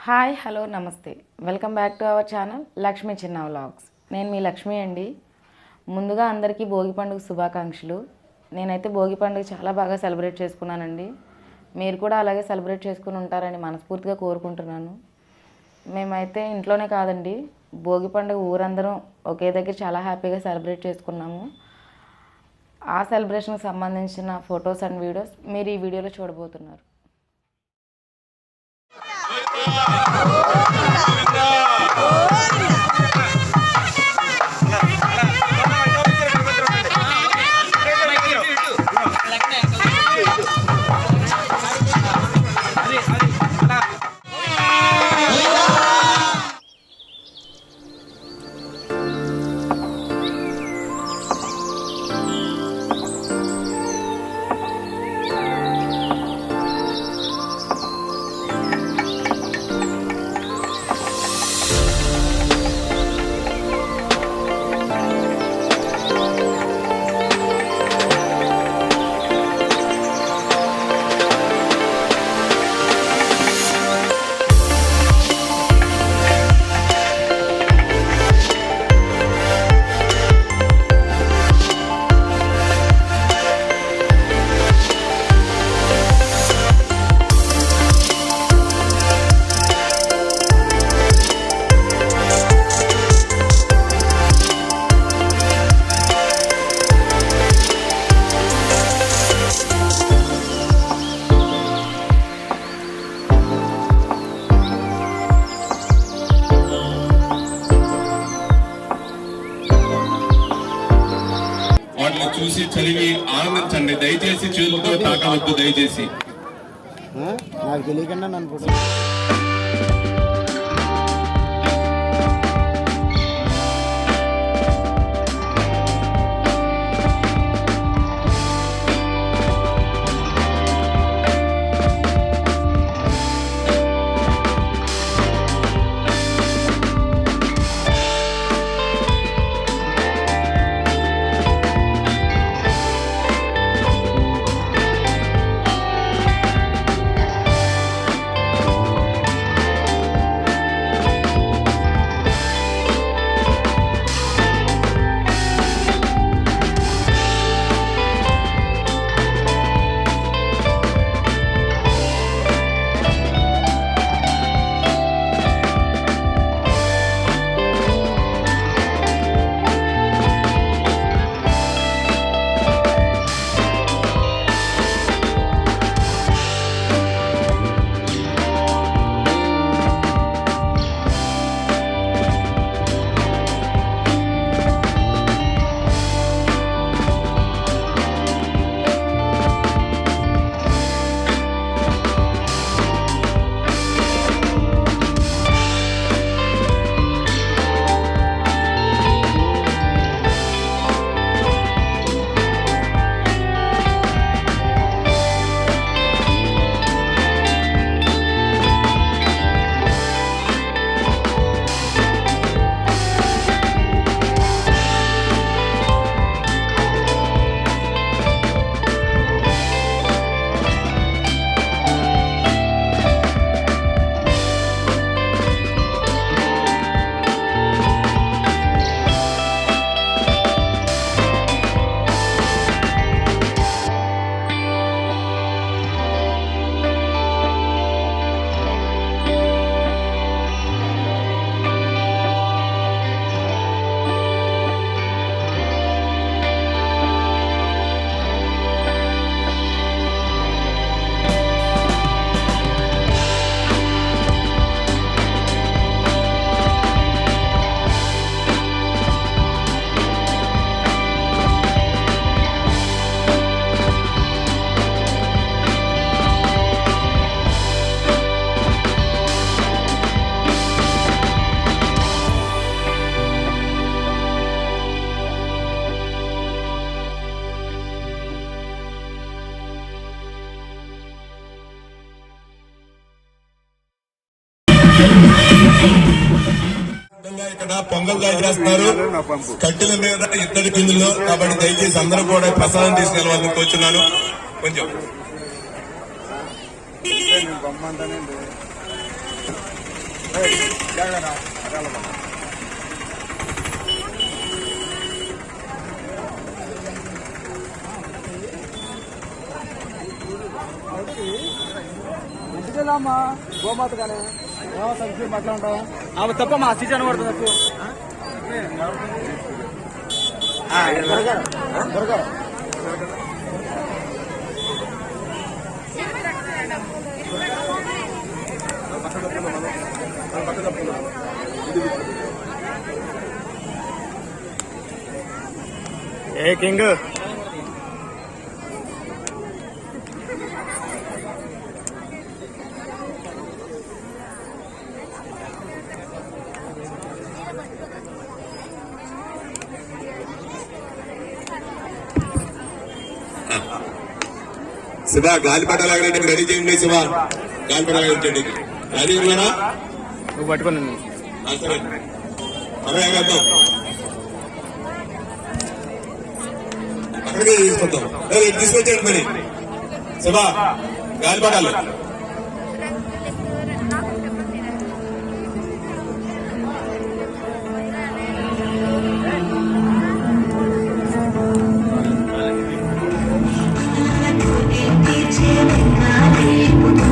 Hi hello నమస్తే welcome back to our channel Lakshmi చిన్న vlogs. నేను మీ లక్ష్మి అండి. ముందుగా అందరికీ భోగి పండుగ శుభాకాంక్షలు. నేనైతే భోగి పండుగ చాలా బాగా సెలబ్రేట్ చేసుకున్నానండి. మీరు కూడా అలాగే సెలబ్రేట్ చేసుకుని ఉంటారని మనస్ఫూర్తిగా కోరుకుంటున్నాను. మేమైతే ఇంట్లోనే కాదండి, భోగి పండుగ ఊరందరం ఒకే దగ్గర చాలా హ్యాపీగా సెలబ్రేట్ చేసుకున్నాము. ఆ సెలబ్రేషన్కి సంబంధించిన ఫొటోస్ అండ్ వీడియోస్ మీరు ఈ వీడియోలో చూడబోతున్నారు. చూసి చదివి ఆనందించండి. దయచేసి చేతులతో తాకవద్దు. దయచేసి నాకు తెలియకుండా నన్ను ఇక్కడ పొంగల్ చేస్తున్నారు. కట్టెల మీద ఇత్తడి గిన్నెలు. కాబట్టి దయచేసి అందరూ కూడా ప్రసాదం తీసుకెళ్ళవాలని కోరుచున్నాను. కొంచెం ఇంటికెళ్ళమ్మా గోమాత కానీ అట్లా ఉంటావు అవి తప్ప మా సీజన్ పడుతుంది తప్పు ఏ కింగ్ శివ గాలిపట లాగడానికి రెడీ చేయండి. శివ గాలిపట లాగించండి. రెడీ ఉన్నారా? నువ్వు పట్టుకుని సరే మనం ఏమేద్దాం అక్కడికే తీసుకొద్దాం. తీసుకొచ్చాడు మరి శివ గాలిపటాలు తీర్చే వెంగాలే పువ్వు